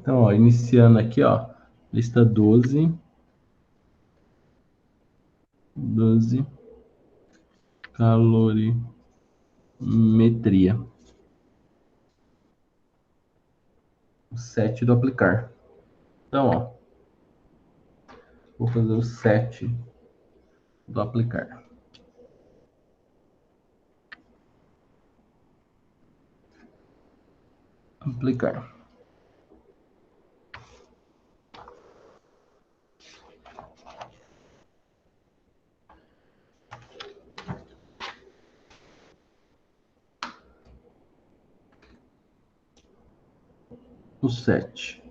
Então, ó, iniciando aqui, ó, lista 12, calorimetria. O 7 do aplicar. Então, ó, vou fazer o 7 do aplicar. Aplicar. O 7.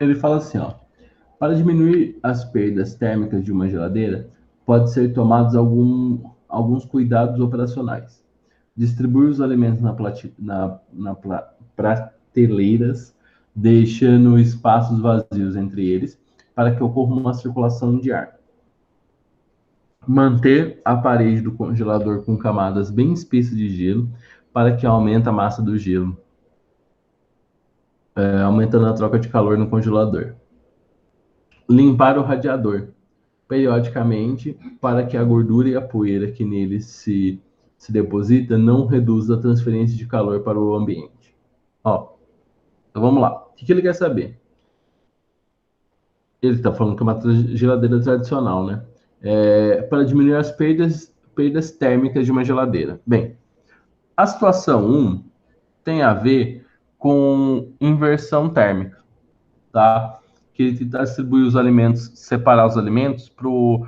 Ele fala assim, ó. Para diminuir as perdas térmicas de uma geladeira, pode ser tomados alguns cuidados operacionais. Distribuir os alimentos prateleiras, deixando espaços vazios entre eles, para que ocorra uma circulação de ar. Manter a parede do congelador com camadas bem espessas de gelo, para que aumente a massa do gelo, aumentando a troca de calor no congelador. Limpar o radiador periodicamente para que a gordura e a poeira que nele se deposita não reduza a transferência de calor para o ambiente. Ó, então vamos lá. O que ele quer saber? Ele está falando que é uma geladeira tradicional, né? Para diminuir as perdas térmicas de uma geladeira. Bem, a situação 1 tem a ver com inversão térmica, tá? Que ele tenta distribuir os alimentos, separar os alimentos para o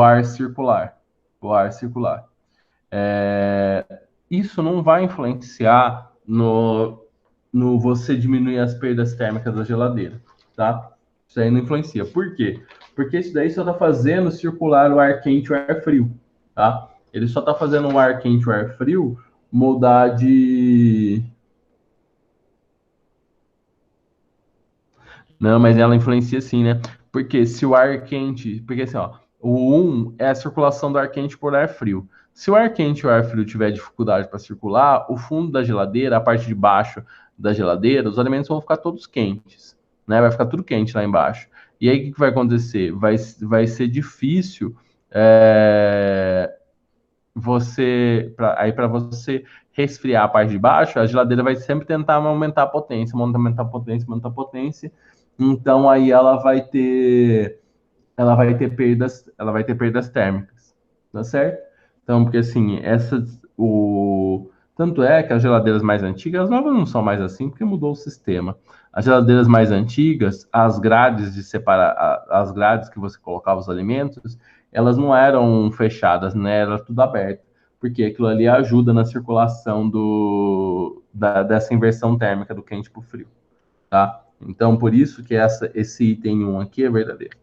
ar circular. O ar circular. Isso não vai influenciar no você diminuir as perdas térmicas da geladeira, tá? Isso aí não influencia. Por quê? Porque isso daí só está fazendo circular o ar quente e o ar frio, tá? Ele só está fazendo o ar quente e o ar frio mudar de... Não, mas ela influencia sim, né? Porque se o ar quente... Porque assim, ó, o 1 é a circulação do ar quente por ar frio. Se o ar quente e o ar frio tiver dificuldade para circular, o fundo da geladeira, a parte de baixo da geladeira, os alimentos vão ficar todos quentes, né? Vai ficar tudo quente lá embaixo. E aí o que vai acontecer? Vai ser difícil aí para você resfriar a parte de baixo, a geladeira vai sempre tentar aumentar a potência, aumentar a potência, aumentar a potência. Então aí ela vai ter perdas térmicas, tá certo? Então, porque assim, tanto é que as geladeiras mais antigas, as novas não são mais assim, porque mudou o sistema. As geladeiras mais antigas, as grades de separar, as grades que você colocava os alimentos, elas não eram fechadas, né? Era tudo aberto, porque aquilo ali ajuda na circulação dessa inversão térmica do quente para o frio, tá? Então, por isso que esse item 1 aqui é verdadeiro.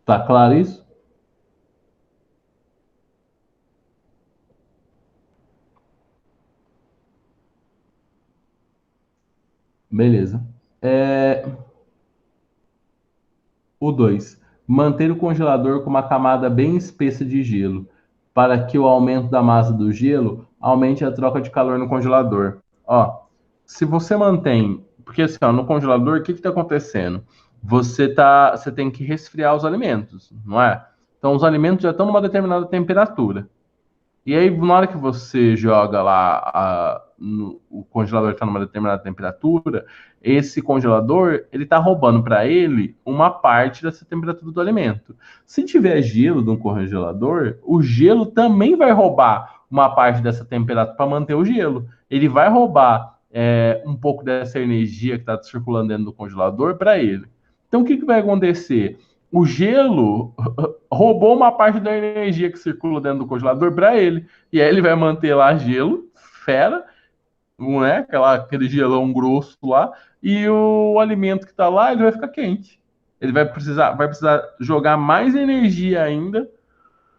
Tá claro isso? Beleza. É, o 2. Manter o congelador com uma camada bem espessa de gelo, para que o aumento da massa do gelo aumente a troca de calor no congelador. Ó, se você mantém, porque assim, ó, no congelador, o que está acontecendo? Você tem que resfriar os alimentos, não é? Então, os alimentos já estão numa determinada temperatura. E aí, na hora que você joga lá, o congelador está numa determinada temperatura, esse congelador ele está roubando para ele uma parte dessa temperatura do alimento. Se tiver gelo no congelador, o gelo também vai roubar uma parte dessa temperatura para manter o gelo. Ele vai roubar um pouco dessa energia que está circulando dentro do congelador para ele. Então, o que vai acontecer? O gelo roubou uma parte da energia que circula dentro do congelador para ele. E aí ele vai manter lá gelo, fera, não é? Aquele gelão grosso lá, e o alimento que está lá, ele vai ficar quente. Ele vai precisar jogar mais energia ainda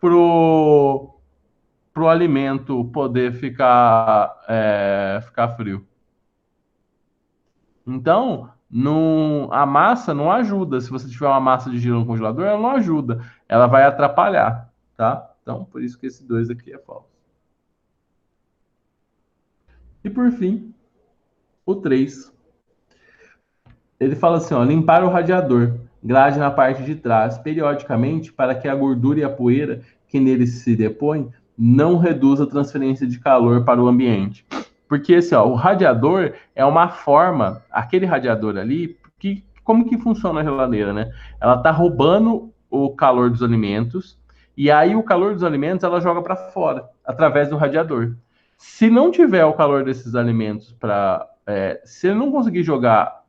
pro, pro alimento poder ficar frio. Então, a massa não ajuda. Se você tiver uma massa de gelo no congelador, ela não ajuda. Ela vai atrapalhar, tá? Então, por isso que esse 2 aqui é falso. E por fim, O 3. Ele fala assim, ó, limpar o radiador, grade na parte de trás, periodicamente, para que a gordura e a poeira que nele se depõe não reduza a transferência de calor para o ambiente. Porque assim, ó, o radiador é uma forma, aquele radiador ali, que como que funciona a geladeira, né? Ela está roubando o calor dos alimentos e aí o calor dos alimentos ela joga para fora através do radiador. Se não tiver o calor desses alimentos para, se ele não conseguir jogar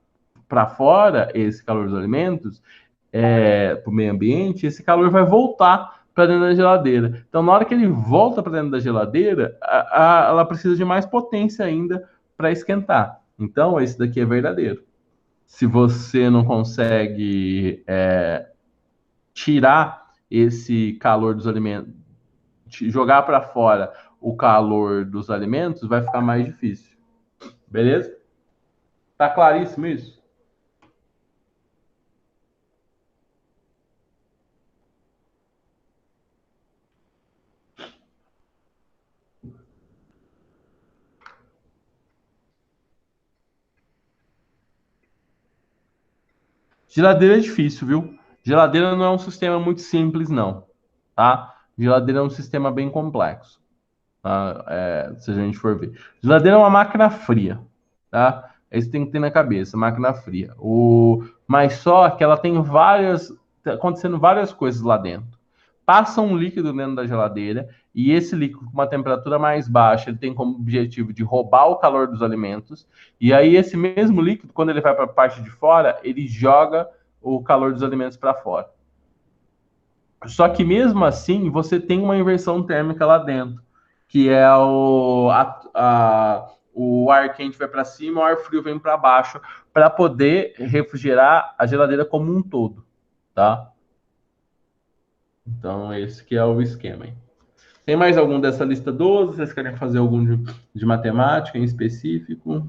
para fora esse calor dos alimentos, para o meio ambiente, esse calor vai voltar para dentro da geladeira. Então, na hora que ele volta para dentro da geladeira, ela precisa de mais potência ainda para esquentar. Então, esse daqui é verdadeiro. Se você não consegue tirar esse calor dos alimentos, jogar para fora o calor dos alimentos, vai ficar mais difícil. Beleza? Tá claríssimo isso? Geladeira é difícil, viu? Geladeira não é um sistema muito simples, não, tá? Geladeira é um sistema bem complexo, tá? Se a gente for ver. Geladeira é uma máquina fria, tá? Isso tem que ter na cabeça, máquina fria. Mas só que ela tem tá acontecendo várias coisas lá dentro. Passa um líquido dentro da geladeira e esse líquido com uma temperatura mais baixa, ele tem como objetivo de roubar o calor dos alimentos. E aí esse mesmo líquido, quando ele vai para a parte de fora, ele joga o calor dos alimentos para fora. Só que mesmo assim, você tem uma inversão térmica lá dentro, que é o ar quente vai para cima, o ar frio vem para baixo, para poder refrigerar a geladeira como um todo, tá? Então, esse que é o esquema, hein? Tem mais algum dessa lista 12? Vocês querem fazer algum de matemática em específico?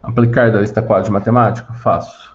Aplicar da lista 4 de matemática? Faço.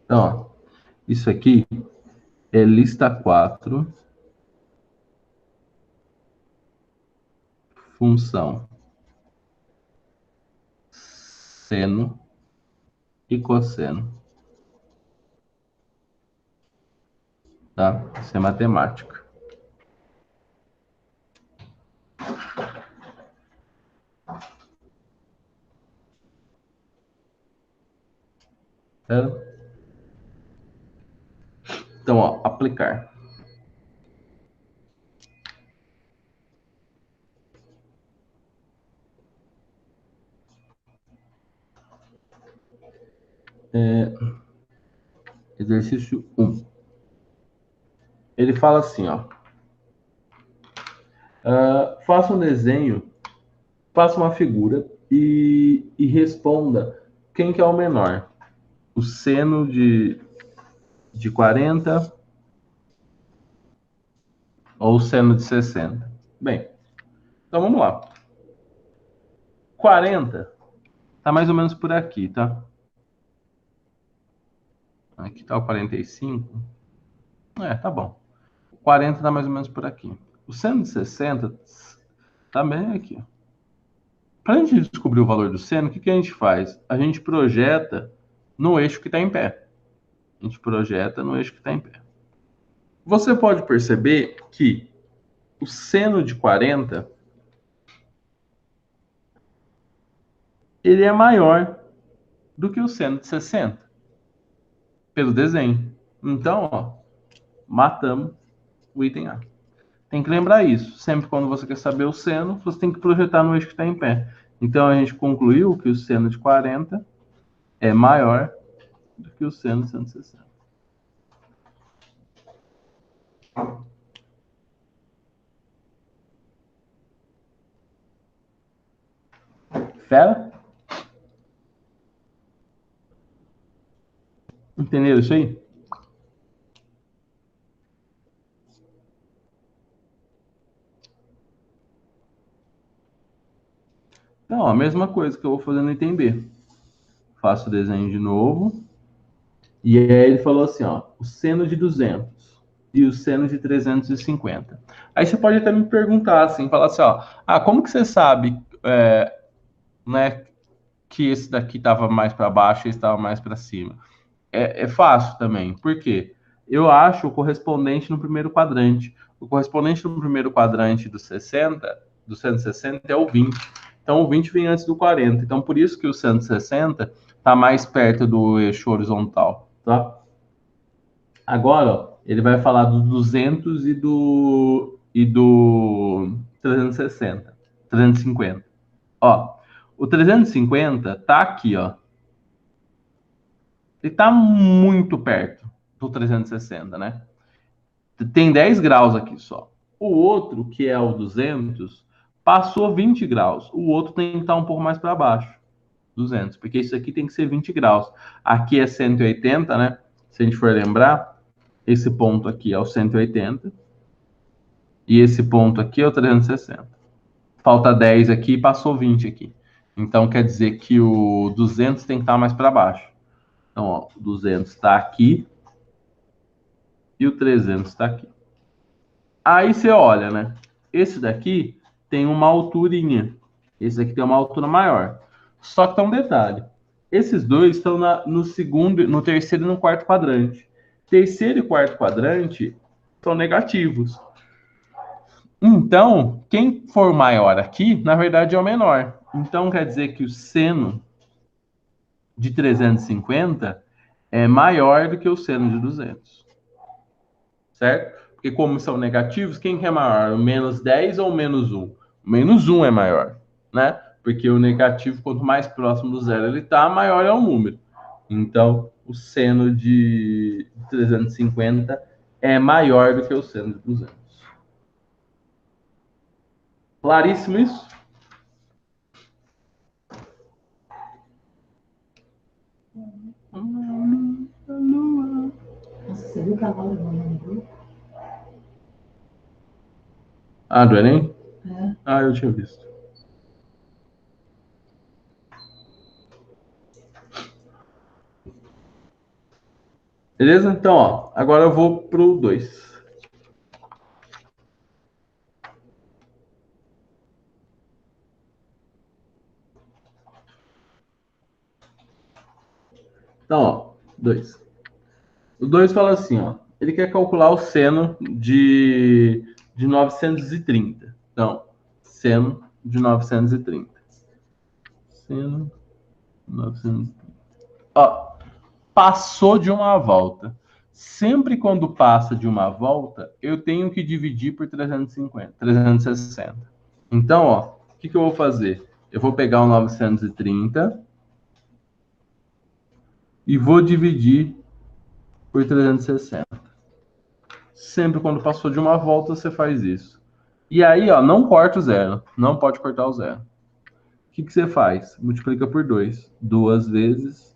Então, ó, isso aqui é lista 4, função seno e cosseno, tá? Isso é matemática. Certo? Então, ó, aplicar. Exercício 1. Ele fala assim, ó. Faça um desenho, faça uma figura e responda quem que é o menor. O seno de 40 ou o seno de 60. Bem, então vamos lá. 40 tá mais ou menos por aqui, tá? Aqui tá o 45. Tá bom. 40 tá mais ou menos por aqui. O seno de 60 tá bem aqui. Para a gente descobrir o valor do seno, o que que a gente faz? A gente projeta no eixo que está em pé. A gente projeta no eixo que está em pé. Você pode perceber que o seno de 40 ele é maior do que o seno de 60, pelo desenho. Então, ó, matamos o item A. Tem que lembrar isso. Sempre quando você quer saber o seno, você tem que projetar no eixo que está em pé. Então, a gente concluiu que o seno de 40 é maior do que o seno de 160. Fera? Entendeu isso aí? Então, a mesma coisa que eu vou fazer no item B. Faço o desenho de novo. E aí ele falou assim, ó, o seno de 200 e o seno de 350. Aí você pode até me perguntar assim, falar assim, ó, como que você sabe, né, que esse daqui estava mais para baixo e esse estava mais para cima? É fácil também. Por quê? Eu acho o correspondente no primeiro quadrante. O correspondente no primeiro quadrante do 60, do 160 é o 20. Então o 20 vem antes do 40. Então por isso que o 160 está mais perto do eixo horizontal, tá? Agora, ó, ele vai falar do 200 e do 360, 350. Ó, o 350 tá aqui, ó. Ele tá muito perto do 360, né? Tem 10 graus aqui só. O outro, que é o 200, passou 20 graus. O outro tem que estar um pouco mais para baixo, 200, porque isso aqui tem que ser 20 graus. Aqui é 180, né? Se a gente for lembrar, esse ponto aqui é o 180 e esse ponto aqui é o 360. Falta 10 aqui e passou 20 aqui. Então quer dizer que o 200 tem que estar mais para baixo. Então, ó, o 200 está aqui e o 300 está aqui. Aí você olha, né? Esse daqui tem uma alturinha. Esse daqui tem uma altura maior. Só que tem um detalhe. Esses dois estão no segundo, no terceiro e no quarto quadrante. Terceiro e quarto quadrante são negativos. Então, quem for maior aqui, na verdade é o menor. Então, quer dizer que o seno de 350 é maior do que o seno de 200, certo? Porque como são negativos, quem que é maior? O menos 10 ou o menos 1? O menos 1 é maior, né? Porque o negativo, quanto mais próximo do zero ele está, maior é o número. Então, o seno de 350 é maior do que o seno de 200. Claríssimo isso? Nossa, você viu o cavalo voando? Ah, do Enem? É. Ah, eu tinha visto. Beleza? Então, ó, agora eu vou pro 2. Então, ó, 2. O 2 fala assim, ó, ele quer calcular o seno de 930. Então, seno de 930. Seno de 930. Ó, passou de uma volta. Sempre quando passa de uma volta, eu tenho que dividir por 350, 360. Então, ó, o que eu vou fazer? Eu vou pegar o 930 e vou dividir por 360. Sempre quando passou de uma volta, você faz isso. E aí, ó, não corta o zero. Não pode cortar o zero. O que você faz? Multiplica por 2. Duas vezes,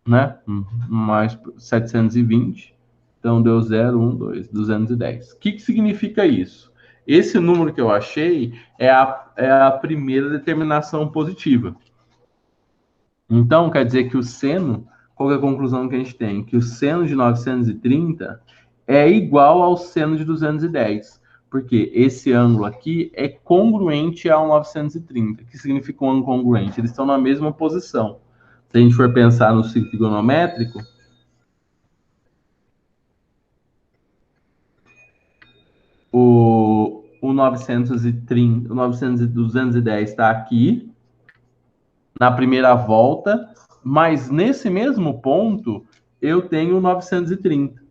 né? Mais 720. Então deu 0, 1, 2, 210. O que significa isso? Esse número que eu achei é a primeira determinação positiva. Então, quer dizer que o seno, qual é a conclusão que a gente tem? Que o seno de 930 é igual ao seno de 210, porque esse ângulo aqui é congruente ao 930. O que significa um ângulo congruente? Eles estão na mesma posição. Se a gente for pensar no ciclo trigonométrico, o 930, o 900 e 210 está aqui, na primeira volta, mas nesse mesmo ponto eu tenho 930.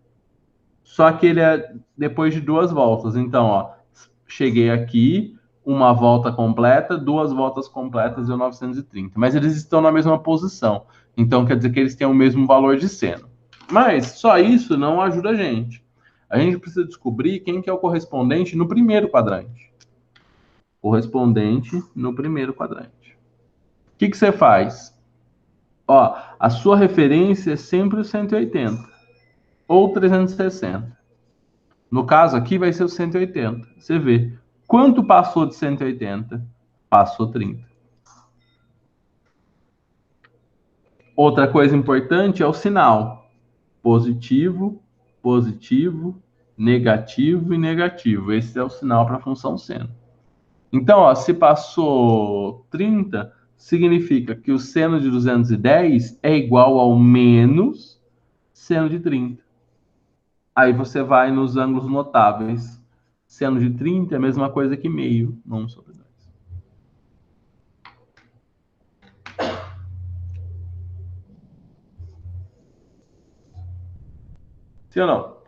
Só que ele é depois de duas voltas. Então, ó, cheguei aqui, uma volta completa, duas voltas completas deu 930. Mas eles estão na mesma posição. Então quer dizer que eles têm o mesmo valor de seno. Mas só isso não ajuda a gente. A gente precisa descobrir quem que é o correspondente no primeiro quadrante. Correspondente no primeiro quadrante. O que você faz? Ó, a sua referência é sempre o 180 ou 360. No caso aqui vai ser o 180. Você vê. Quanto passou de 180? Passou 30. Outra coisa importante é o sinal. Positivo, positivo, negativo e negativo. Esse é o sinal para a função seno. Então, ó, se passou 30, significa que o seno de 210 é igual ao menos seno de 30. Aí você vai nos ângulos notáveis. Seno de 30 é a mesma coisa que meio, 1 sobre 2. Sim ou não?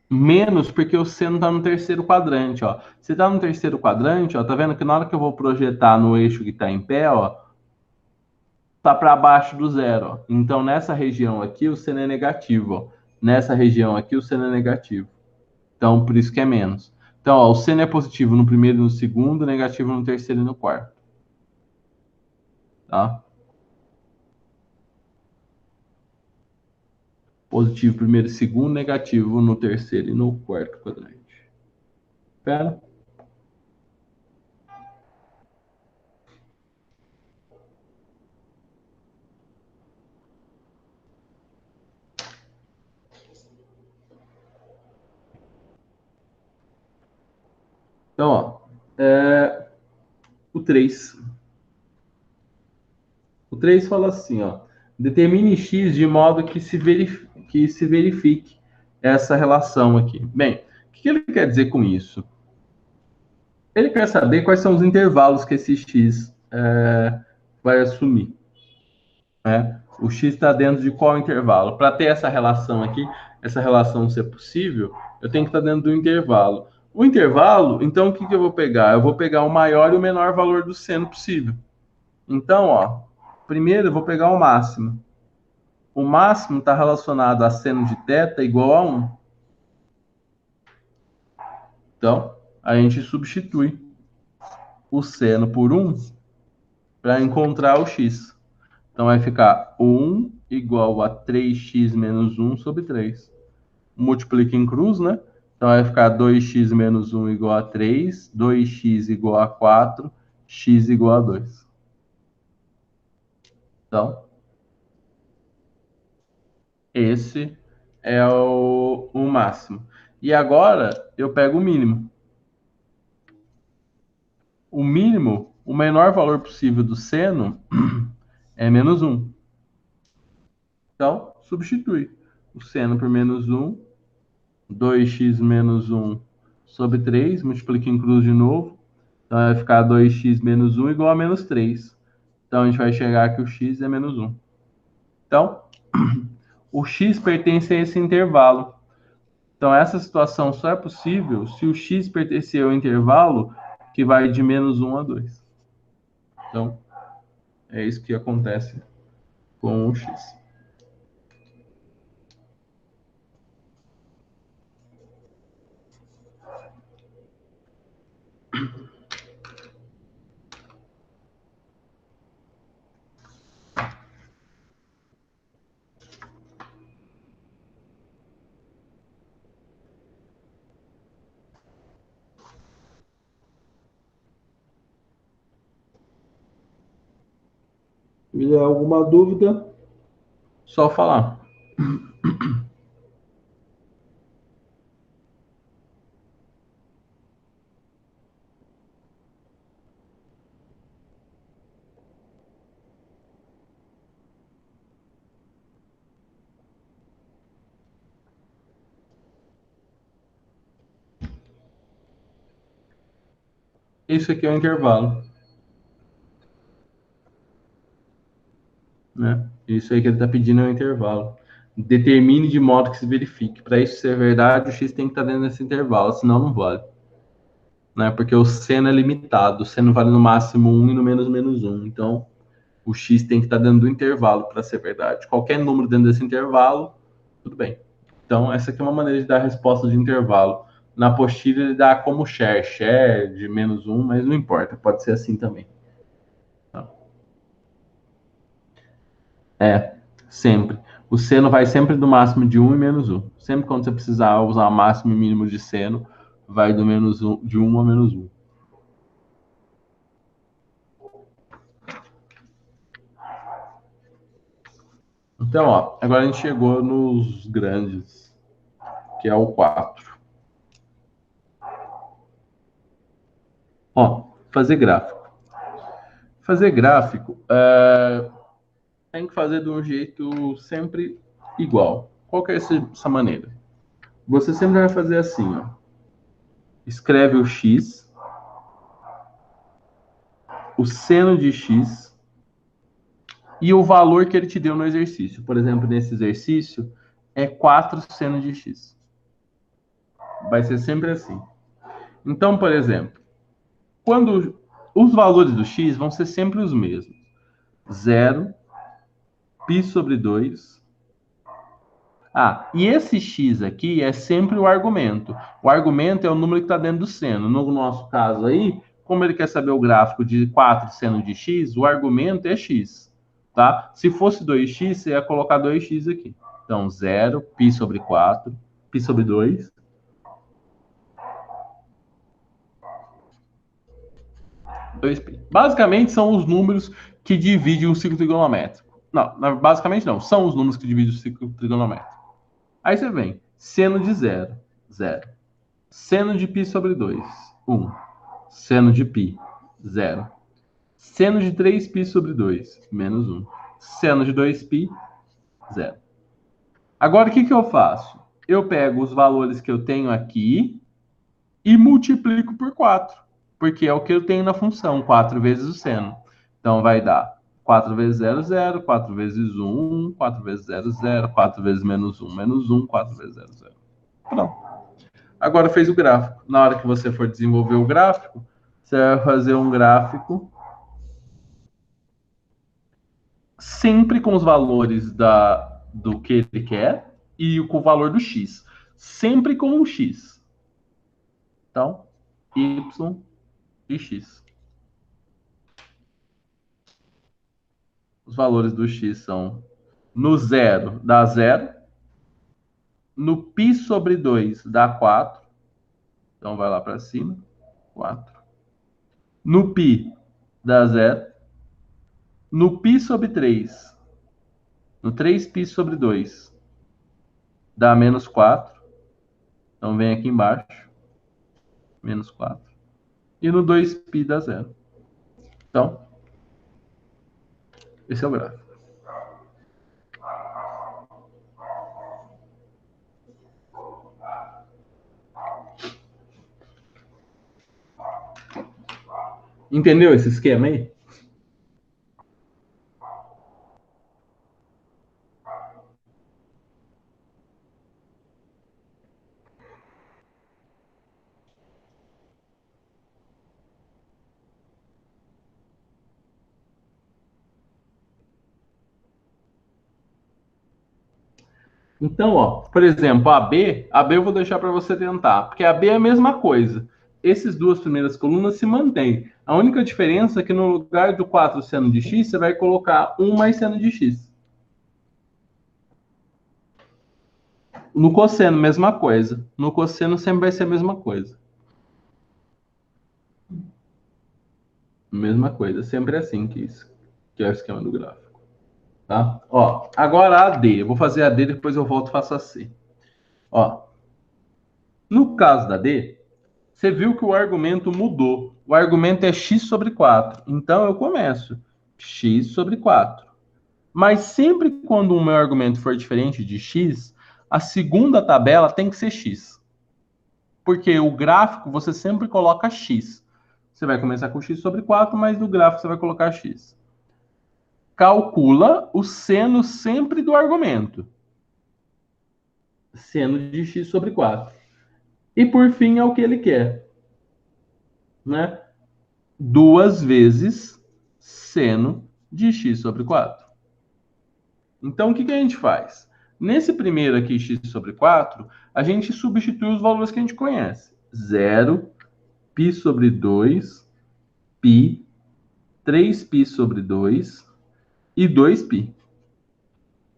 Menos porque o seno está no terceiro quadrante, ó. Se está no terceiro quadrante, ó, tá vendo que na hora que eu vou projetar no eixo que está em pé, ó, tá para baixo do zero, ó. Então nessa região aqui o seno é negativo, ó. Nessa região aqui o seno é negativo. Então por isso que é menos. Então, ó, o seno é positivo no primeiro e no segundo, negativo no terceiro e no quarto. Tá? Positivo primeiro e segundo, negativo no terceiro e no quarto quadrante. Espera. Então, ó, o 3. O 3 fala assim, ó, determine x de modo que se verifique essa relação aqui. Bem, o que ele quer dizer com isso? Ele quer saber quais são os intervalos que esse x vai assumir. Né? O x está dentro de qual intervalo? Para ter essa relação aqui, essa relação ser possível, eu tenho que estar dentro do intervalo. O intervalo, então o que eu vou pegar? Eu vou pegar o maior e o menor valor do seno possível. Então, ó, primeiro eu vou pegar o máximo. O máximo está relacionado a seno de θ igual a 1. Então, a gente substitui o seno por 1 para encontrar o x. Então, vai ficar 1 igual a 3x menos 1 sobre 3. Multiplica em cruz, né? Então, vai ficar 2x menos 1 igual a 3, 2x igual a 4, x igual a 2. Então, esse é o máximo. E agora, eu pego o mínimo. O mínimo, o menor valor possível do seno é menos 1. Então, substitui o seno por menos 1, 2x menos 1 sobre 3, multiplica em cruz de novo. Então, vai ficar 2x menos 1 igual a menos 3. Então, a gente vai chegar que o x é menos 1. Então, o x pertence a esse intervalo. Então, essa situação só é possível se o x pertencer ao intervalo que vai de menos 1 a 2. Então, é isso que acontece com o x. Se tiver alguma dúvida, só falar. Isso aqui é o intervalo. Né? Isso aí que ele está pedindo é o intervalo. Determine de modo que se verifique. Para isso ser verdade, o x tem que estar dentro desse intervalo, senão não vale. Né? Porque o seno é limitado. O seno vale no máximo 1 e no menos 1. Então, o x tem que estar dentro do intervalo para ser verdade. Qualquer número dentro desse intervalo, tudo bem. Então, essa aqui é uma maneira de dar a resposta de intervalo. Na apostila, ele dá como share de -1, mas não importa, pode ser assim também. Tá? Sempre. O seno vai sempre do máximo de 1 e -1. Sempre quando você precisar usar o máximo e mínimo de seno, vai do -1, de 1 a -1. Então, ó, agora a gente chegou nos grandes, que é o 4. Ó, fazer gráfico. Fazer gráfico tem que fazer de um jeito sempre igual. Qual que é essa maneira? Você sempre vai fazer assim, ó. Escreve o x, o seno de x e o valor que ele te deu no exercício. Por exemplo, nesse exercício é 4 seno de x. Vai ser sempre assim. Então, por exemplo, quando os valores do x vão ser sempre os mesmos. 0, π sobre 2. Ah, e esse x aqui é sempre o argumento. O argumento é o número que está dentro do seno. No nosso caso aí, como ele quer saber o gráfico de 4 seno de x, o argumento é x. Tá? Se fosse 2x, você ia colocar 2x aqui. Então, 0, π sobre 4, π sobre 2. Basicamente, são os números que dividem o ciclo trigonométrico. Não, basicamente não. São os números que dividem o ciclo trigonométrico. Aí você vem, seno de 0, 0. Seno de π sobre 2, 1. Seno de π, 0. Seno de 3π sobre 2, -1. Seno de 2π, 0. Agora, o que eu faço? Eu pego os valores que eu tenho aqui e multiplico por 4, porque é o que eu tenho na função, 4 vezes o seno. Então, vai dar 4 vezes 0, 0, 4 vezes 1, 4 vezes 0, 0, 4 vezes -1, 4 vezes 0, 0. Pronto. Agora fez o gráfico. Na hora que você for desenvolver o gráfico, você vai fazer um gráfico sempre com os valores do que ele quer e com o valor do x. Sempre com o x. Então, y e x. Os valores do x são no 0 dá 0, no π sobre 2 dá 4, então vai lá para cima, 4. No π dá 0, no π sobre 3, no 3π sobre 2 dá -4, então vem aqui embaixo, -4, e no 2π dá 0. Então, esse é o gráfico. Entendeu esse esquema aí? Então, ó, por exemplo, a B eu vou deixar para você tentar, porque a B é a mesma coisa. Essas duas primeiras colunas se mantêm. A única diferença é que no lugar do 4 seno de x, você vai colocar 1 mais seno de x. No cosseno, mesma coisa. No cosseno sempre vai ser a mesma coisa. Mesma coisa, sempre assim que isso, que é o esquema do gráfico. Tá? Ó, agora a D. Eu vou fazer a D, depois eu volto e faço a C. Ó, no caso da D, você viu que o argumento mudou. O argumento é x sobre 4. Então, eu começo x sobre 4. Mas sempre quando o meu argumento for diferente de x, a segunda tabela tem que ser x. Porque o gráfico você sempre coloca x. Você vai começar com x sobre 4, mas no gráfico você vai colocar x. Calcula o seno sempre do argumento. Seno de x sobre 4. E por fim é o que ele quer, né? 2 vezes seno de x sobre 4. Então, o que a gente faz? Nesse primeiro aqui, x sobre 4, a gente substitui os valores que a gente conhece. 0, π sobre 2, π, 3π sobre 2 e 2π.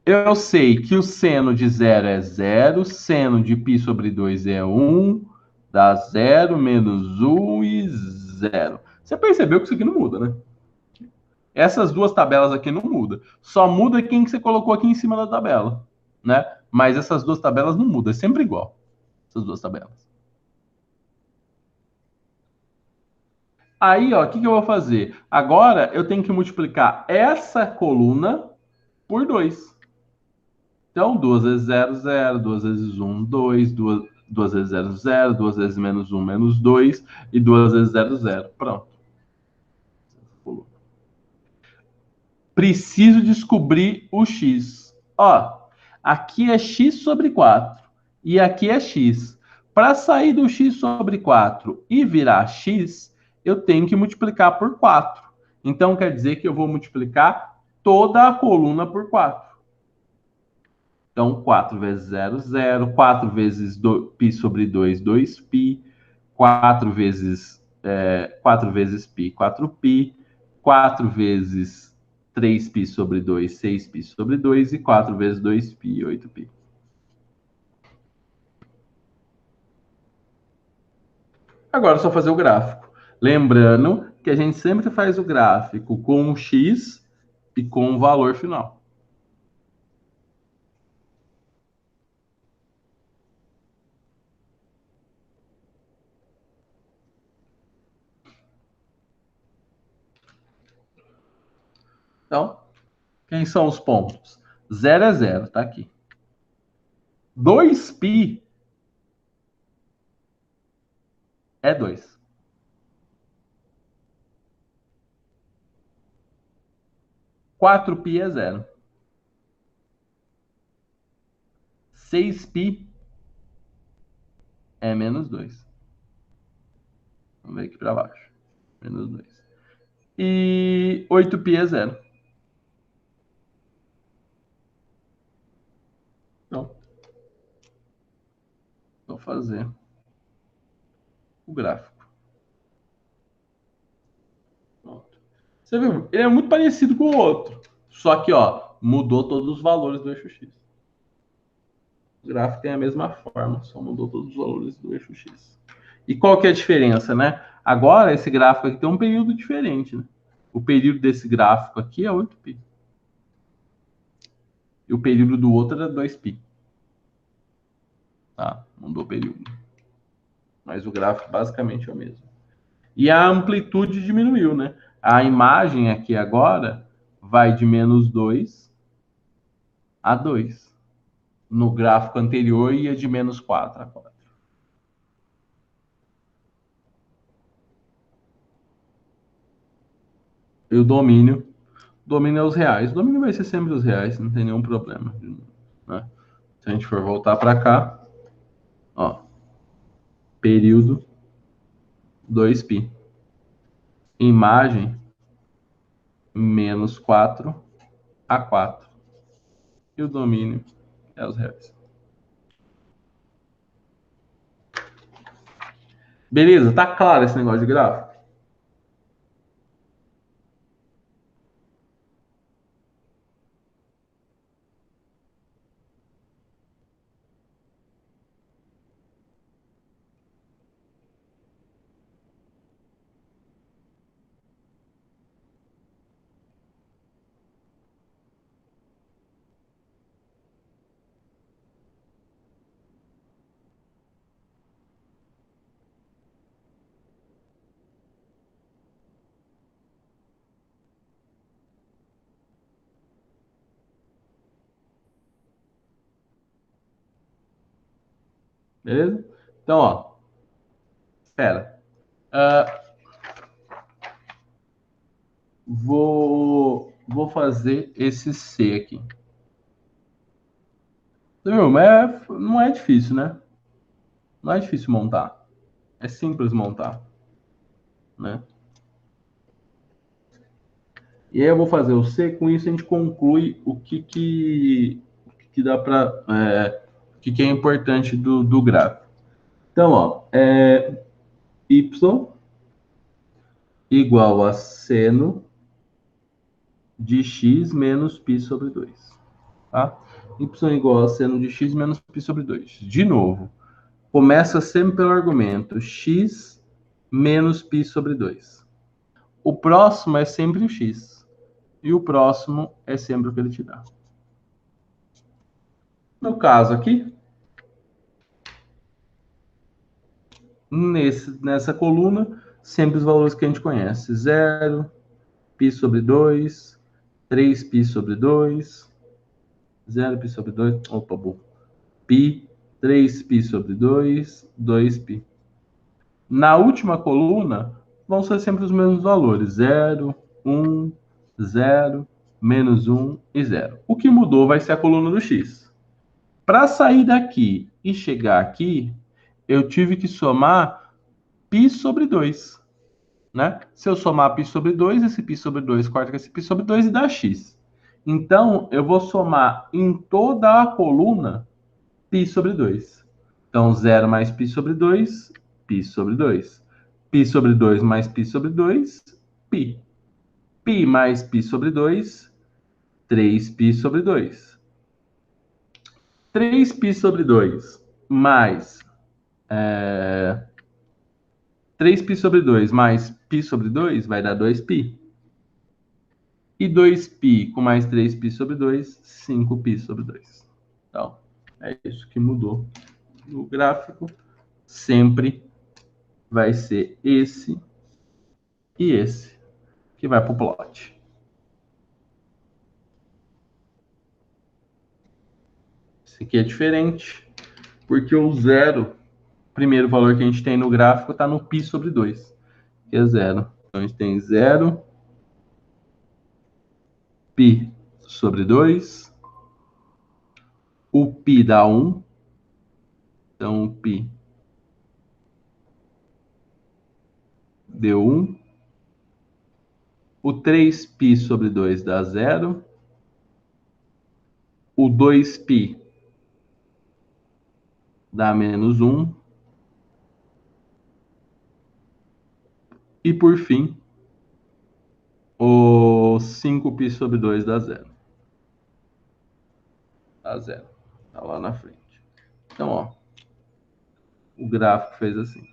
Eu sei que o seno de 0 é 0, seno de π sobre 2 é 1, dá 0, menos 1 e 0. Você percebeu que isso aqui não muda, né? Essas duas tabelas aqui não mudam. Só muda quem que você colocou aqui em cima da tabela, né? Mas essas duas tabelas não mudam, é sempre igual. Essas duas tabelas. Aí, ó, o que eu vou fazer? Agora eu tenho que multiplicar essa coluna por 2. Então, 2 vezes 0, 0, 2 vezes 1, 2, 2 vezes 0, 0, 2 vezes menos 1, menos 2, e 2 vezes 0, 0. Pronto. Preciso descobrir o x. Ó, aqui é x sobre 4 e aqui é x. Para sair do x sobre 4 e virar x, eu tenho que multiplicar por 4. Então, quer dizer que eu vou multiplicar toda a coluna por 4. Então, 4 vezes 0, 0. 4 vezes π sobre 2, 2π. 4 vezes, 4 vezes π, 4π. 4 vezes 3π sobre 2, 6π sobre 2. E 4 vezes 2π, 8π. Agora é só fazer o gráfico. Lembrando que a gente sempre faz o gráfico com um x e com o valor final. Então, quem são os pontos? 0 é 0, tá aqui. 2π é 2. 4π é 0. 6π é menos 2. Vamos ver aqui para baixo. Menos 2. E 8π é 0. Então, vou fazer o gráfico. Pronto. Você viu? Ele é muito parecido com o outro. Só que, ó, mudou todos os valores do eixo X. O gráfico tem a mesma forma, só mudou todos os valores do eixo X. E qual que é a diferença, né? Agora, esse gráfico aqui tem um período diferente, né? O período desse gráfico aqui é 8π. E o período do outro é 2π. Tá? Mudou o período. Mas o gráfico basicamente é o mesmo. E a amplitude diminuiu, né? A imagem aqui agora vai de menos 2 a 2. No gráfico anterior ia de menos 4 a 4. E o domínio? O domínio é os reais. O domínio vai ser sempre os reais, não tem nenhum problema. Né? Se a gente for voltar para cá, ó, período 2π. Imagem menos 4 a 4. E o domínio é os reais. Beleza? Tá claro esse negócio de gráfico? Beleza? Então, ó, espera. vou fazer esse C aqui. Mas não é difícil, né? Não é difícil montar. É simples montar, né? E aí eu vou fazer o C, com isso a gente conclui o que dá para... o que é importante do gráfico. Então, ó, y igual a seno de x menos π sobre 2. Tá? Y igual a seno de x menos π sobre 2. De novo, começa sempre pelo argumento x menos π sobre 2. O próximo é sempre o x. E o próximo é sempre o que ele te dá. No caso aqui, nessa coluna, sempre os valores que a gente conhece. 0, π sobre 2, 3π sobre 2, 0π sobre 2, opa, bom. π, 3π sobre 2, 2π. Na última coluna, vão ser sempre os mesmos valores. 0, 1, 0, menos 1 e 0. O que mudou vai ser a coluna do x. Para sair daqui e chegar aqui, eu tive que somar π sobre 2. Né? Se eu somar π sobre 2, esse π sobre 2 corta com esse π sobre 2 e dá x. Então, eu vou somar em toda a coluna π sobre 2. Então, 0 mais π sobre 2, π sobre 2. π sobre 2 mais π sobre 2, π. π mais π sobre 2, 3π sobre 2. 3π sobre 2 mais 3π sobre 2 mais π sobre 2 vai dar 2π. E 2π com mais 3π sobre 2, 5π sobre 2. Então, é isso que mudou no gráfico. Sempre vai ser esse e esse que vai para o plot. Esse aqui é diferente, porque o zero, primeiro valor que a gente tem no gráfico, está no π sobre 2, que é 0. Então, a gente tem 0, π sobre 2, o π dá 1, então o π deu 1, o 3π sobre 2 dá 0, o 2π dá menos 1, e por fim, o 5π sobre 2 dá 0. Dá 0. Tá lá na frente. Então, ó, o gráfico fez assim.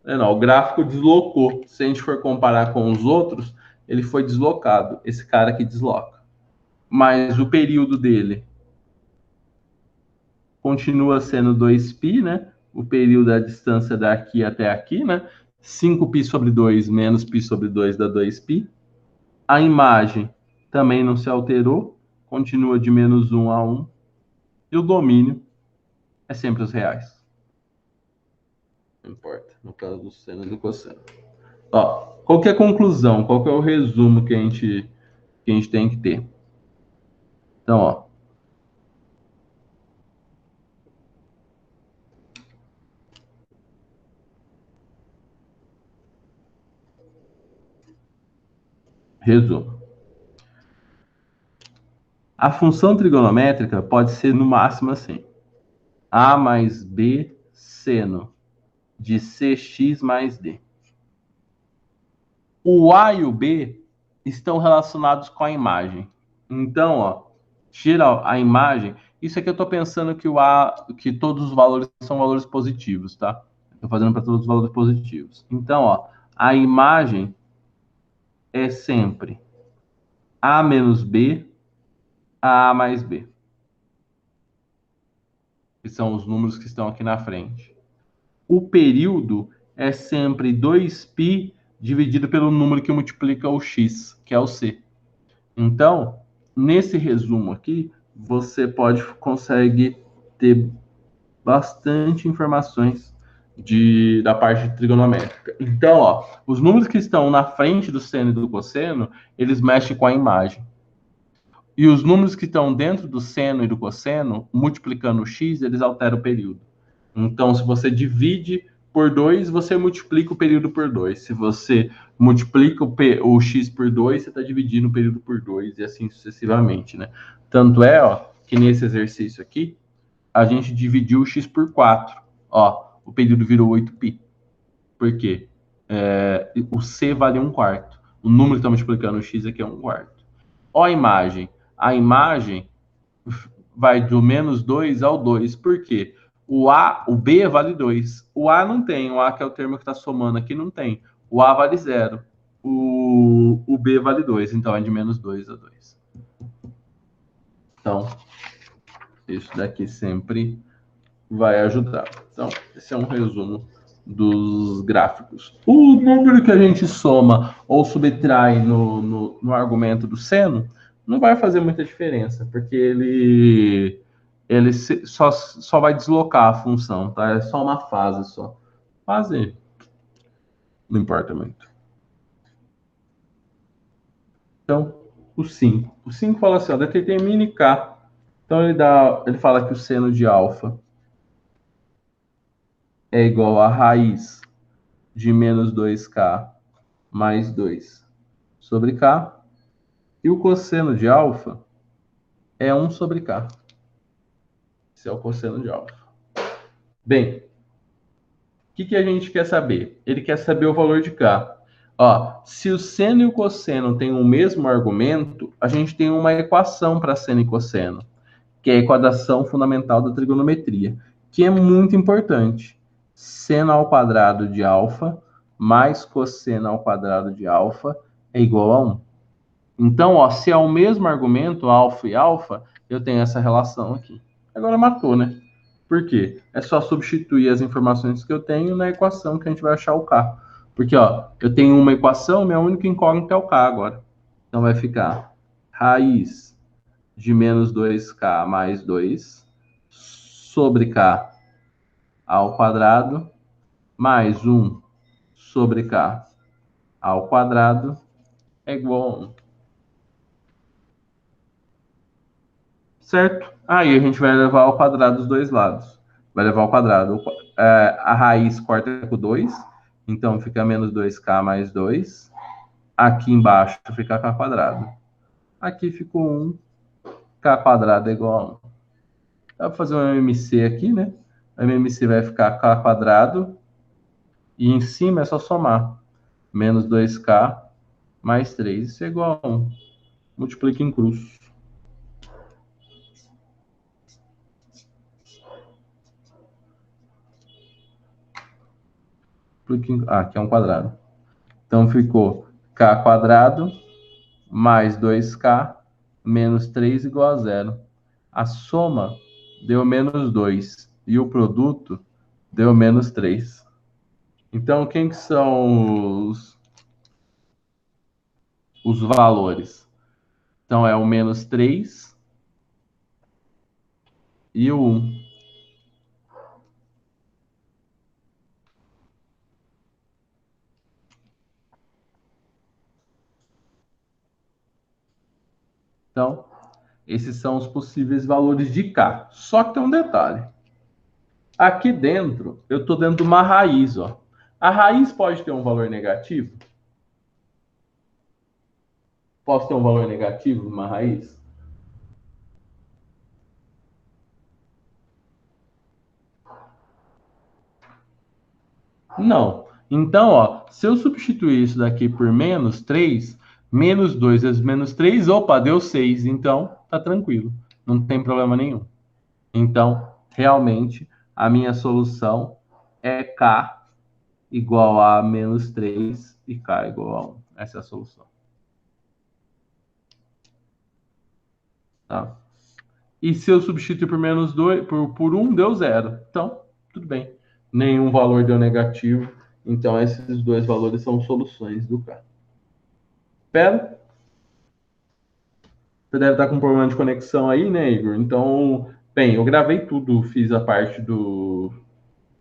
Não, o gráfico deslocou. Se a gente for comparar com os outros, ele foi deslocado. Esse cara aqui desloca. Mas o período dele continua sendo 2π, né? O período da distância daqui até aqui, né? 5π sobre 2 menos π sobre 2 dá 2π. A imagem também não se alterou. Continua de menos 1 a 1. E o domínio é sempre os reais. Não importa, no caso do seno e do cosseno. Ó, qual que é a conclusão? Qual que é o resumo que a gente tem que ter? Então, ó. Resumo. A função trigonométrica pode ser no máximo assim. A mais B seno de CX mais D. O A e o B estão relacionados com a imagem. Então, ó, tira a imagem. Isso aqui eu estou pensando que que todos os valores são valores positivos, tá? Estou fazendo para todos os valores positivos. Então, ó, a imagem é sempre A menos B, A mais B. Que são os números que estão aqui na frente. O período é sempre 2π dividido pelo número que multiplica o x, que é o c. Então, nesse resumo aqui, você consegue ter bastante informações da parte trigonométrica. Então, ó, os números que estão na frente do seno e do cosseno, eles mexem com a imagem. E os números que estão dentro do seno e do cosseno, multiplicando o x, eles alteram o período. Então, se você divide por 2, você multiplica o período por 2. Se você multiplica o x por 2, você está dividindo o período por 2 e assim sucessivamente, né? Tanto é, ó, que nesse exercício aqui, a gente dividiu o x por 4. Ó, o período virou 8π. Por quê? O c vale 1/4. O número que está multiplicando o x aqui é 1/4. Ó a imagem. A imagem vai do -2 ao 2. Por quê? O B vale 2. O A não tem. O A, que é o termo que está somando aqui, não tem. O A vale 0. O B vale 2. Então, é de -2 a 2. Então, isso daqui sempre vai ajudar. Então, esse é um resumo dos gráficos. O número que a gente soma ou subtrai no argumento do seno não vai fazer muita diferença, porque ele só vai deslocar a função, tá? É só uma fase só. Fase não importa muito. Então, o 5. O 5 fala assim, ó, determine K. Então, ele fala que o seno de alfa é igual a raiz de -2k mais 2 sobre k. E o cosseno de alfa é 1 sobre k. Esse é o cosseno de alfa. Bem, o que a gente quer saber? Ele quer saber o valor de k. Ó, se o seno e o cosseno têm o mesmo argumento, a gente tem uma equação para seno e cosseno, que é a equação fundamental da trigonometria, que é muito importante. Seno ao quadrado de alfa mais cosseno ao quadrado de alfa é igual a 1. Então, ó, se é o mesmo argumento, alfa e alfa, eu tenho essa relação aqui. Agora matou, né? Por quê? É só substituir as informações que eu tenho na equação que a gente vai achar o K. Porque, ó, eu tenho uma equação, minha única incógnita é o K agora. Então, vai ficar raiz de -2k mais 2 sobre k ao quadrado mais 1 sobre k ao quadrado é igual a 1. Certo? Aí a gente vai levar ao quadrado dos dois lados. Vai levar ao quadrado. A raiz corta com 2, então fica -2k mais 2. Aqui embaixo fica k quadrado. Aqui ficou 1, k quadrado é igual a 1. Dá para fazer um MMC aqui, né? O MMC vai ficar k quadrado e em cima é só somar. -2k mais 3. Isso é igual a 1. Multiplica em cruz. Aqui é um quadrado. Então ficou k quadrado mais 2k menos 3 igual a 0. A soma deu -2 e o produto deu -3. Então, quem que são os valores? Então, é o -3 e o 1. Então, esses são os possíveis valores de K. Só que tem um detalhe. Aqui dentro, eu estou dentro de uma raiz. Ó. A raiz pode ter um valor negativo? Posso ter um valor negativo numa raiz? Não. Então, ó, se eu substituir isso daqui por -3, -2 vezes -3, opa, deu 6. Então, tá tranquilo. Não tem problema nenhum. Então, realmente, a minha solução é K igual a -3 e K igual a 1. Essa é a solução. Tá? E se eu substituir por -2, por 1, deu 0. Então, tudo bem. Nenhum valor deu negativo. Então, esses dois valores são soluções do K. Espera. Você deve estar com um problema de conexão aí, né, Igor? Então, bem, eu gravei tudo, fiz a parte do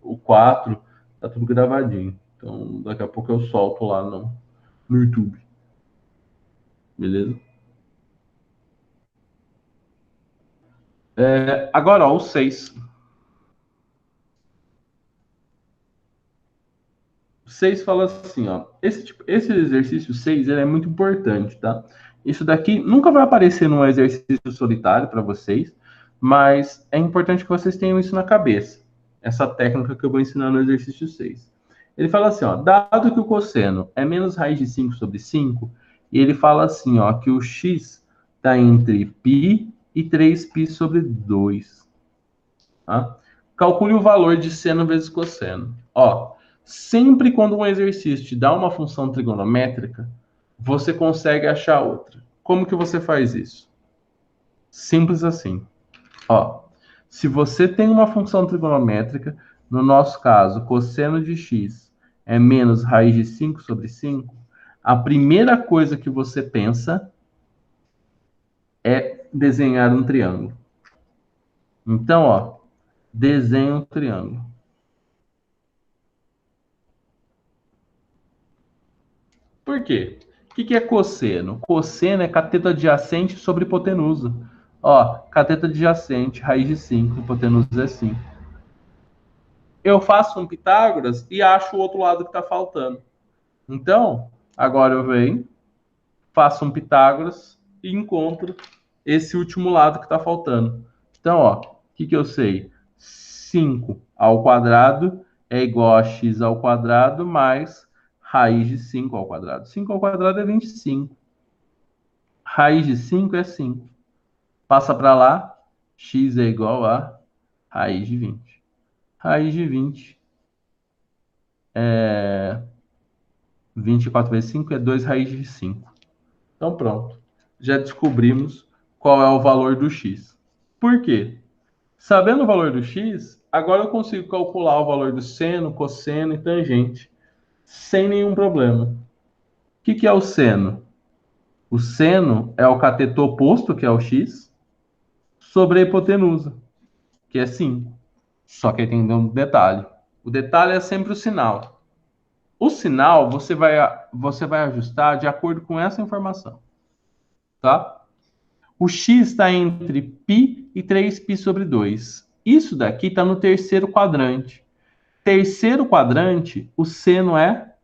o 4, Tá tudo gravadinho. Então, daqui a pouco eu solto lá no YouTube. Beleza? Agora, ó, o 6. O 6 fala assim, ó. Esse exercício 6 ele é muito importante, tá? Isso daqui nunca vai aparecer num exercício solitário para vocês, mas é importante que vocês tenham isso na cabeça. Essa técnica que eu vou ensinar no exercício 6. Ele fala assim, ó, dado que o cosseno é menos raiz de 5 sobre 5, e ele fala assim, ó, que o x está entre π e 3π sobre 2. Tá? Calcule o valor de seno vezes cosseno. Ó, sempre quando um exercício te dá uma função trigonométrica, você consegue achar outra. Como que você faz isso? Simples assim. Ó, se você tem uma função trigonométrica, no nosso caso, cosseno de x é menos raiz de 5 sobre 5, a primeira coisa que você pensa é desenhar um triângulo. Então, ó, desenha um triângulo. Por quê? O que é cosseno? Cosseno é cateto adjacente sobre hipotenusa. Ó, cateto adjacente, raiz de 5, hipotenusa é 5. Eu faço um Pitágoras e acho o outro lado que está faltando. Então, agora eu venho, faço um Pitágoras e encontro esse último lado que está faltando. Então, ó, o que eu sei? 5 ao quadrado é igual a x ao quadrado mais raiz de 5 ao quadrado. 5 ao quadrado é 25. Raiz de 5 é 5. Passa para lá, x é igual a raiz de 20. Raiz de 20 é 24 vezes 5 é 2 raiz de 5. Então pronto. Já descobrimos qual é o valor do x. Por quê? Sabendo o valor do x, agora eu consigo calcular o valor do seno, cosseno e tangente sem nenhum problema. O que é o seno? O seno é o cateto oposto, que é o x, sobre a hipotenusa, que é 5. Só que aí tem um detalhe. O detalhe é sempre o sinal. O sinal você vai ajustar de acordo com essa informação, tá? O x está entre π e 3π sobre 2. Isso daqui está no terceiro quadrante. Terceiro quadrante, o seno é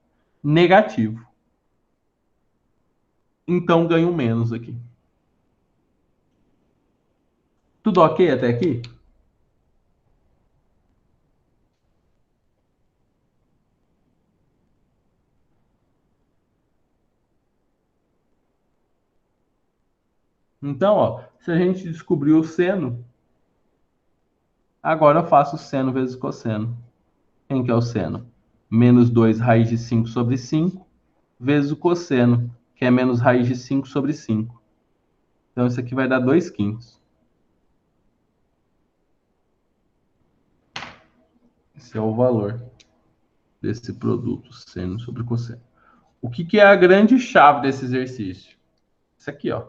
negativo. Então ganho menos aqui. Tudo ok até aqui? Então, ó, se a gente descobriu o seno, agora eu faço seno vezes cosseno. Quem que é o seno? Menos 2 raiz de 5 sobre 5, vezes o cosseno, que é menos raiz de 5 sobre 5. Então, isso aqui vai dar 2 quintos. Esse é o valor desse produto, seno sobre cosseno. O que é a grande chave desse exercício? Isso aqui, ó.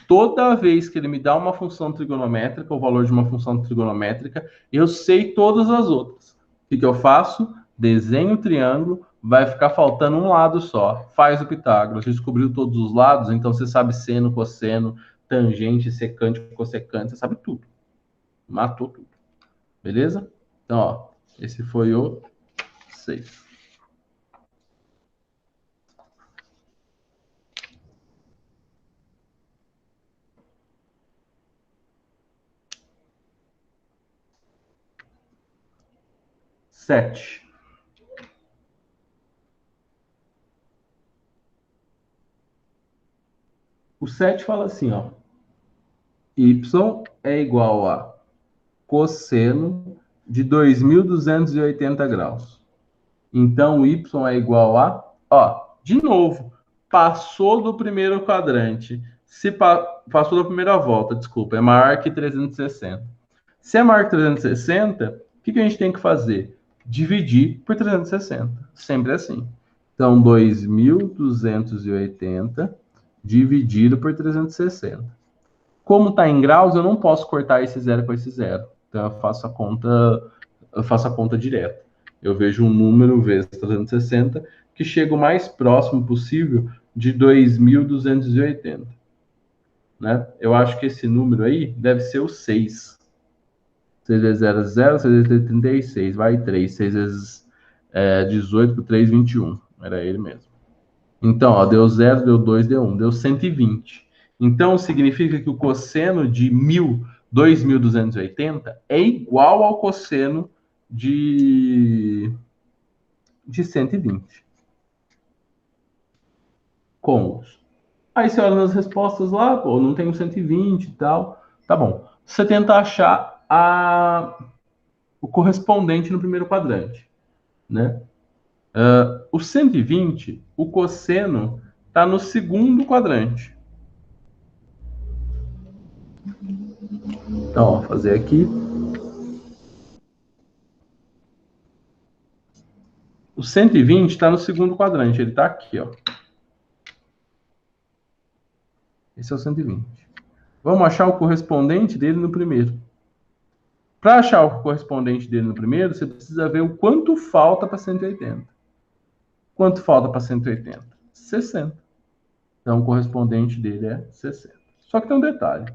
Toda vez que ele me dá uma função trigonométrica, o valor de uma função trigonométrica, eu sei todas as outras. O que eu faço? Desenho o triângulo, vai ficar faltando um lado só. Faz o Pitágoras. Você descobriu todos os lados, então você sabe seno, cosseno, tangente, secante, cossecante, você sabe tudo. Matou tudo. Beleza? Então, ó, esse foi o 6. Sete. O 7 fala assim, ó. Y é igual a cosseno de 2.280 graus. Então, y é igual a... Ó, de novo, passou do primeiro quadrante. Se passou da primeira volta, desculpa, é maior que 360. Se é maior que 360, o que a gente tem que fazer? Dividir por 360. Sempre assim. Então, 2.280 dividido por 360. Como está em graus, eu não posso cortar esse zero com esse zero. Então, eu faço a conta direta. Eu vejo um número vezes 360 que chega o mais próximo possível de 2.280. Né? Eu acho que esse número aí deve ser o 6. 6 vezes 0 é 0, 6 vezes 36, vai 3. 6 vezes 18 por 3, 21. Era ele mesmo. Então, ó, deu 0, deu 2, deu 1, deu 120. Então, significa que o cosseno de 2.280 é igual ao cosseno de 120. Cômodos. Aí você olha nas respostas lá, pô, não tem um 120 e tal. Tá bom. Você tenta achar o correspondente no primeiro quadrante, né? O 120, o cosseno está no segundo quadrante. Então, ó, fazer aqui. O 120 está no segundo quadrante, ele está aqui, ó. Esse é o 120. Vamos achar o correspondente dele no primeiro. Para achar o correspondente dele no primeiro, você precisa ver o quanto falta para 180. Quanto falta para 180? 60. Então, o correspondente dele é 60. Só que tem um detalhe.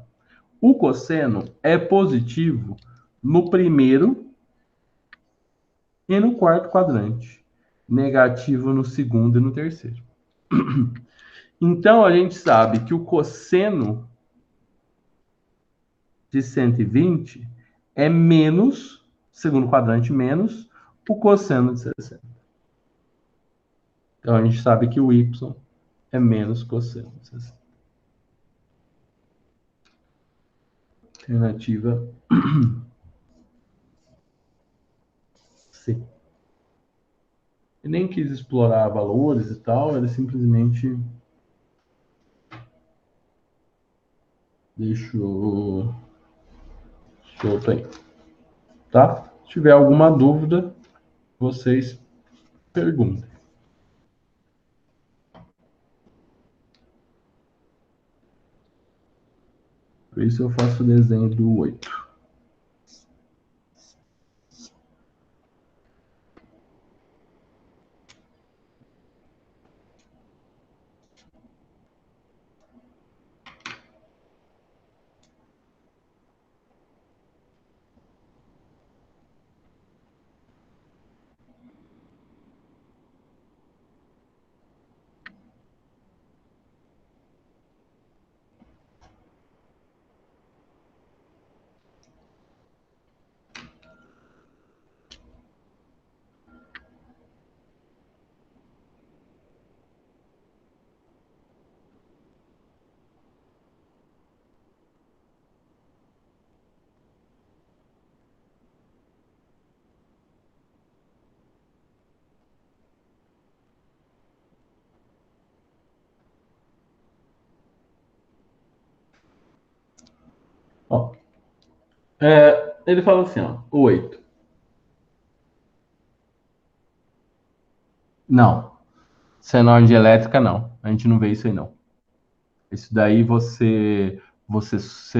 O cosseno é positivo no primeiro e no quarto quadrante. Negativo no segundo e no terceiro. Então, a gente sabe que o cosseno de 120 é menos, segundo quadrante, menos o cosseno de 60. Então, a gente sabe que o y é menos cosseno de 60. Alternativa C. Ele nem quis explorar valores e tal, ele simplesmente deixou solto aí. Tá? Se tiver alguma dúvida, vocês perguntem. Por isso eu faço o desenho do 8. Ó, ele fala assim, ó, 8. Não, senoide elétrica não. A gente não vê isso aí não. Isso daí você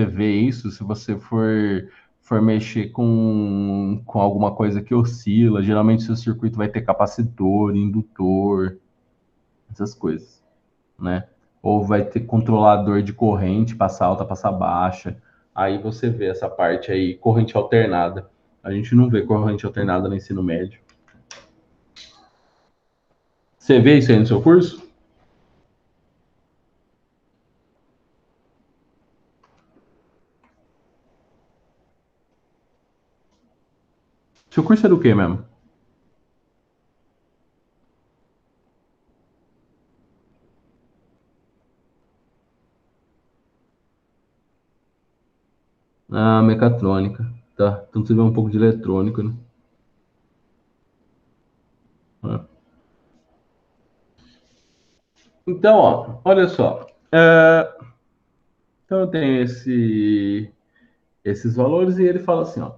vê isso se você for mexer com alguma coisa que oscila. Geralmente seu circuito vai ter capacitor, indutor, essas coisas, né? Ou vai ter controlador de corrente, passar alta, passar baixa. Aí você vê essa parte aí, corrente alternada. A gente não vê corrente alternada no ensino médio. Você vê isso aí no seu curso? Seu curso é do quê mesmo? Ah, mecatrônica. Tá. Então você vê um pouco de eletrônico, né? Ah. Então, ó, olha só. Então eu tenho esses valores e ele fala assim, ó.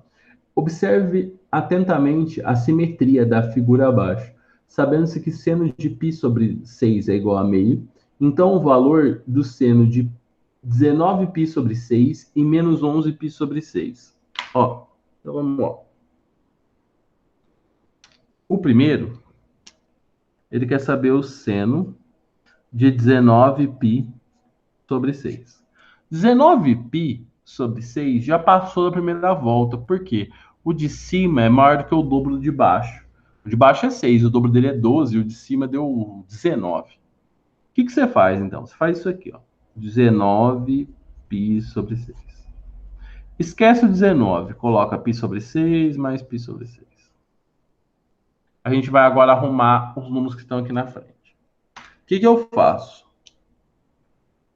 Observe atentamente a simetria da figura abaixo, sabendo-se que seno de π sobre 6 é igual a meio, então o valor do seno de 19π sobre 6 e menos 11π sobre 6. Ó, então vamos lá. O primeiro, ele quer saber o seno de 19π sobre 6. 19π sobre 6 já passou da primeira volta. Por quê? O de cima é maior do que o dobro do de baixo. O de baixo é 6, o dobro dele é 12, e o de cima deu 19. O que você faz, então? Você faz isso aqui, ó. 19π sobre 6. Esquece o 19, coloca π sobre 6 mais π sobre 6. A gente vai agora arrumar os números que estão aqui na frente. O que eu faço?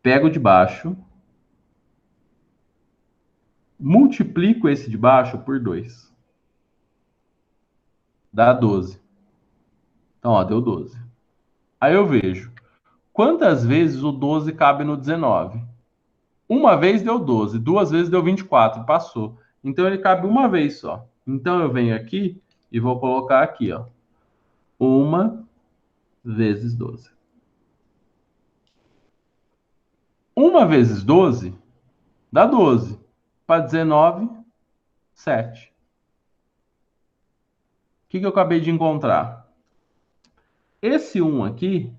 Pego o de baixo, multiplico esse de baixo por 2. Dá 12. Então, ó, deu 12. Aí eu vejo quantas vezes o 12 cabe no 19. Uma vez deu 12, duas vezes deu 24, passou. Então ele cabe uma vez só. Então eu venho aqui e vou colocar aqui, ó. 1 vezes 12. 1 vezes 12 dá 12. Para 19, 7. O que eu acabei de encontrar? Esse 1 aqui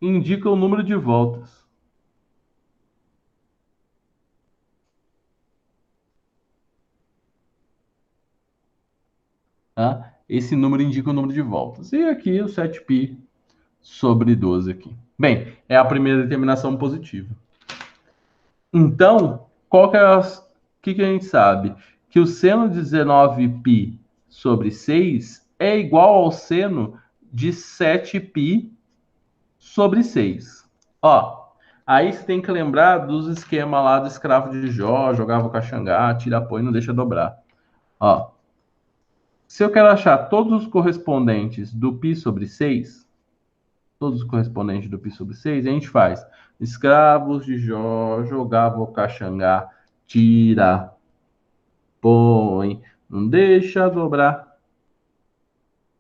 indica o número de voltas. Tá? Esse número indica o número de voltas. E aqui o 7π sobre 12 aqui. Bem, é a primeira determinação positiva. Então, qual que é o que a gente sabe? Que o seno de 19π sobre 6 é igual ao seno de 7π sobre 6. Ó, aí você tem que lembrar dos esquemas lá do escravo de Jó, jogava o caxangá, tira põe, não deixa dobrar. Ó, se eu quero achar todos os correspondentes do π sobre 6, todos os correspondentes do π sobre 6, a gente faz escravos de Jó, jogava o caxangá, tira, põe, não deixa dobrar.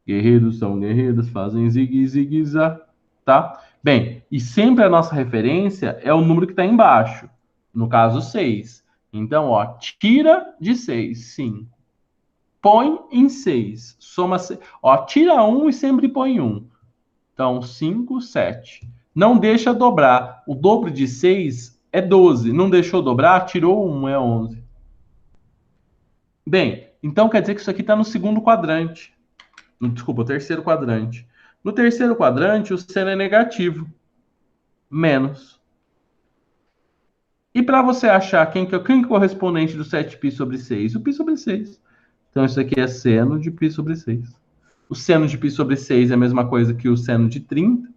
Guerreiros são guerreiros, fazem zigue-zigue-zá, tá? Bem, e sempre a nossa referência é o número que está embaixo, no caso 6. Então, ó, tira de 6, 5. Põe em 6, soma 6. Ó, tira 1 e sempre põe 1. Então, 5, 7. Não deixa dobrar. O dobro de 6 é 12. Não deixou dobrar, tirou 1, é 11. Bem, então quer dizer que isso aqui está no segundo quadrante. Desculpa, o terceiro quadrante. No terceiro quadrante, o seno é negativo. Menos. E para você achar quem que é o correspondente do 7π sobre 6? O π sobre 6. Então, isso aqui é seno de π sobre 6. O seno de π sobre 6 é a mesma coisa que o seno de 30.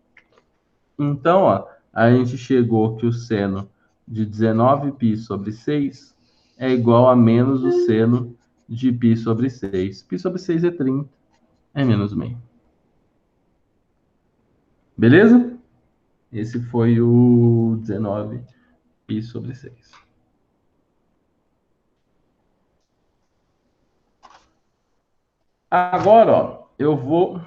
Então, ó, a gente chegou que o seno de 19π sobre 6 é igual a menos o seno de π sobre 6. Π sobre 6 é 30. É menos meio. Beleza? Esse foi o 19π sobre 6. Agora, ó, eu vou...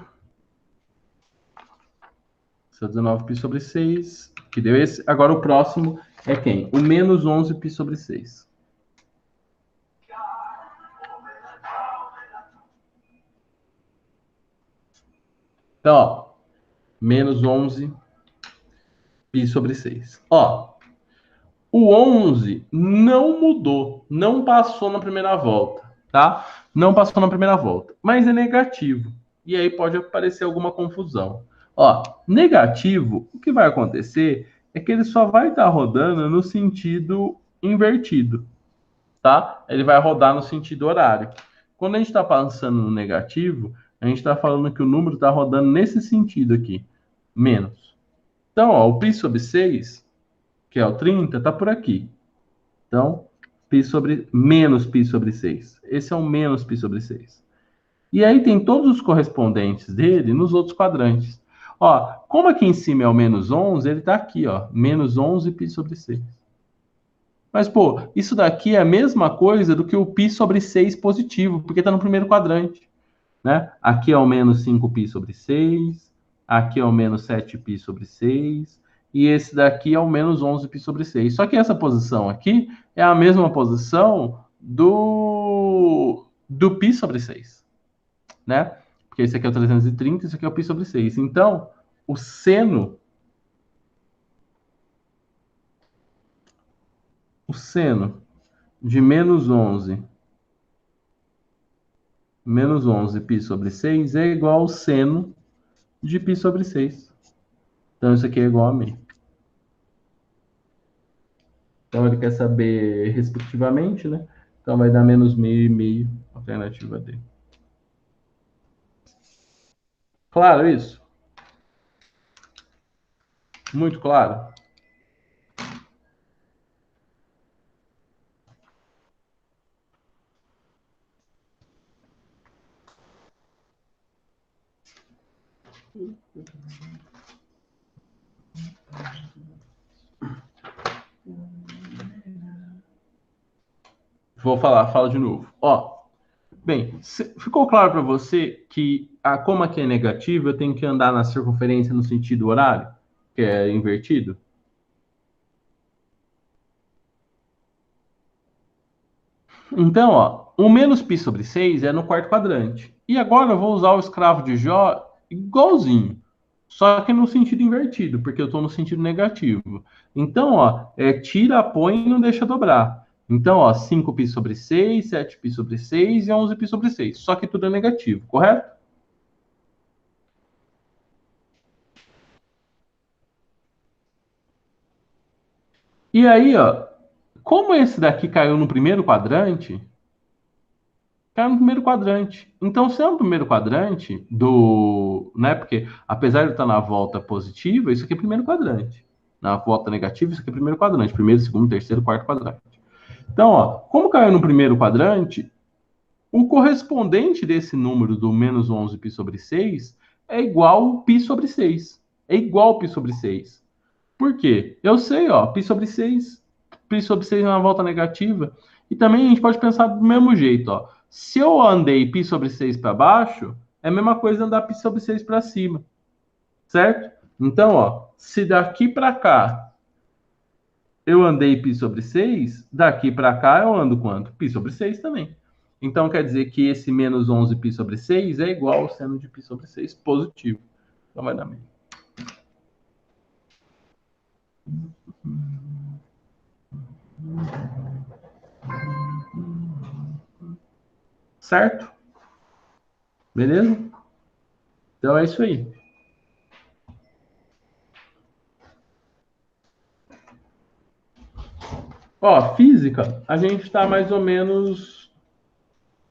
Esse é 19π sobre 6, que deu esse. Agora o próximo é quem? O menos 11π sobre 6. Então, ó, menos 11π sobre 6. Ó, o 11 não mudou, não passou na primeira volta, tá? Não passou na primeira volta, mas é negativo. E aí pode aparecer alguma confusão. Ó, negativo, o que vai acontecer é que ele só vai estar rodando no sentido invertido, tá? Ele vai rodar no sentido horário. Quando a gente está pensando no negativo, a gente está falando que o número está rodando nesse sentido aqui, menos. Então, ó, o π sobre 6, que é o 30, está por aqui. Então, menos π sobre 6. Esse é o menos π sobre 6. E aí tem todos os correspondentes dele nos outros quadrantes. Ó, como aqui em cima é o menos 11, ele está aqui, ó, menos 11π sobre 6. Mas, pô, isso daqui é a mesma coisa do que o π sobre 6 positivo, porque está no primeiro quadrante, né? Aqui é o menos 5π sobre 6, aqui é o menos 7π sobre 6, e esse daqui é o menos 11π sobre 6. Só que essa posição aqui é a mesma posição do π sobre 6, né? Porque esse aqui é o 330, esse aqui é o π sobre 6. Então, o seno de menos 11 π sobre 6 é igual ao seno de π sobre 6. Então, isso aqui é igual a meio. Então, ele quer saber respectivamente, né? Então, vai dar menos meio e meio, alternativa D. Claro isso? Muito claro? Vou falar, fala de novo. Ó, bem, ficou claro para você que como aqui é negativo, eu tenho que andar na circunferência no sentido horário, que é invertido? Então, ó, o menos π sobre 6 é no quarto quadrante. E agora eu vou usar o escravo de Jó igualzinho, só que no sentido invertido, porque eu estou no sentido negativo. Então, ó, tira, põe e não deixa dobrar. Então, ó, 5π sobre 6, 7π sobre 6 e 11π sobre 6. Só que tudo é negativo, correto? E aí, ó, como esse daqui caiu no primeiro quadrante, caiu no primeiro quadrante. Então, se é no primeiro quadrante do, né? Porque apesar de estar na volta positiva, isso aqui é primeiro quadrante. Na volta negativa, isso aqui é primeiro quadrante. Primeiro, segundo, terceiro, quarto quadrante. Então, ó, como caiu no primeiro quadrante, o correspondente desse número do menos 11 π sobre 6 é igual ao π sobre 6. É igual ao π sobre 6. Por quê? Eu sei, ó, π sobre 6 é uma volta negativa. E também a gente pode pensar do mesmo jeito, ó. Se eu andei π sobre 6 para baixo, é a mesma coisa andar π sobre 6 para cima, certo? Então, ó, se daqui para cá eu andei π sobre 6, daqui para cá eu ando quanto? Π sobre 6 também. Então, quer dizer que esse menos 11 π sobre 6 é igual ao seno de π sobre 6 positivo. Então, vai dar meio. Certo? Beleza? Então, é isso aí. Ó, física, a gente está mais ou menos.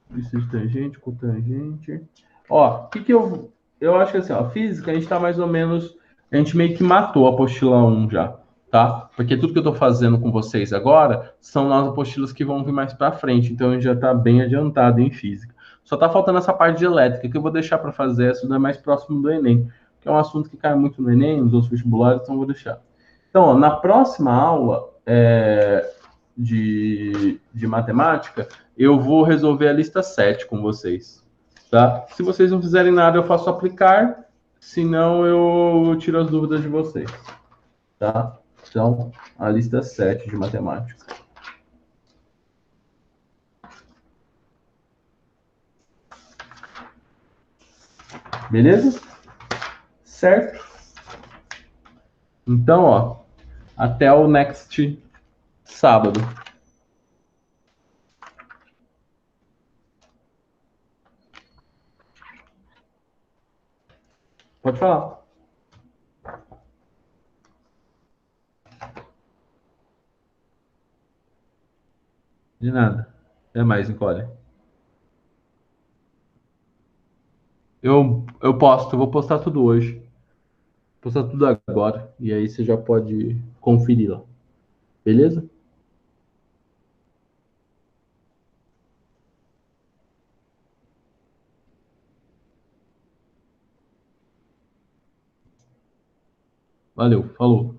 Preciso de tangente, cotangente. Ó, o que, que eu acho que assim, ó, física, a gente está mais ou menos. A gente meio que matou a apostila 1 já, tá? Porque tudo que eu estou fazendo com vocês agora são as apostilas que vão vir mais para frente, então a gente já está bem adiantado em física. Só tá faltando essa parte de elétrica que eu vou deixar para fazer, essa é mais próximo do Enem, que é um assunto que cai muito no Enem, nos outros vestibulares, então eu vou deixar. Então, ó, na próxima aula, de matemática, eu vou resolver a lista 7 com vocês, tá? Se vocês não fizerem nada, eu faço aplicar, senão eu tiro as dúvidas de vocês, tá? Então, a lista 7 de matemática. Beleza? Certo? Então, ó, até o next sábado. Pode falar. De nada. Até mais, Nicole. Eu posto, eu vou postar tudo hoje. Vou postar tudo agora. E aí você já pode conferir lá. Beleza? Valeu, falou.